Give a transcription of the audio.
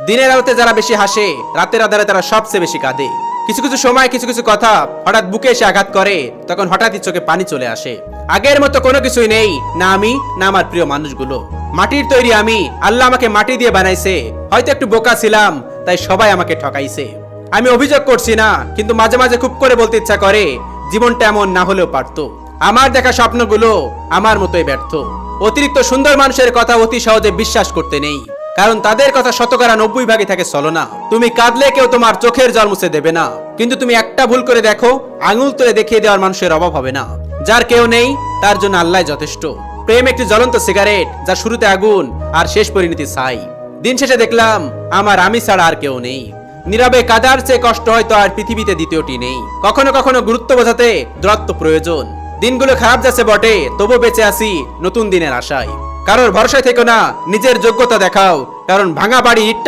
দিনের আলোতে যারা বেশি হাসে, রাতের আধারে তারা সবচেয়ে বেশি কাঁদে। কিছু কিছু সময় কিছু কিছু কথা হঠাৎ বুকে এসে আঘাত করে, তখন হঠাৎই চোখে পানি চলে আসে। আগের মতো কোনো কিছুই নেই, না আমি না আমার প্রিয় মানুষগুলো। মাটির তৈরি আমি, আল্লাহ আমাকে মাটি দিয়ে বানাইছে। হয়তো একটু বোকা ছিলাম, তাই সবাই আমাকে ঠকাইছে। আমি অভিযোগ করছি না, কিন্তু মাঝে মাঝে খুব করে বলতে ইচ্ছা করে, জীবনটা এমন না হলেও পারতো। আমার দেখা স্বপ্নগুলো আমার মতোই ব্যর্থ। অতিরিক্ত সুন্দর মানুষের কথা অতি সহজে বিশ্বাস করতে নেই, কারণ তাদের কথা 90% থাকে ছলনা। তুমি কাঁদলে কেউ তোমার চোখের জল মুছে দেবে না, কিন্তু তুমি একটা ভুল করে দেখো, আঙুল তুলে দেখিয়ে দেওয়ার মানুষের অভাব হবে না। যার কেউ নেই তার জন্য আল্লাহ যথেষ্ট। প্রেম একটি জ্বলন্ত সিগারেট, যা শুরুতে আগুন আর শেষ পরিণতি ছাই। দিন শেষে দেখলাম আমার আমি ছাড়া আর কেউ নেই। নীরবে কাদার চেয়ে কষ্ট হয়তো আর পৃথিবীতে দ্বিতীয়টি নেই। কখনো কখনো গুরুত্ব বোঝাতে দূরত্ব প্রয়োজন। দিনগুলো খারাপ যাচ্ছে বটে, তবু বেঁচে আছি নতুন দিনের আশায়। কারোর ভরসায় থেকো না, নিজের যোগ্যতা দেখাও, কারণ ভাঙা বাড়ি ইটটা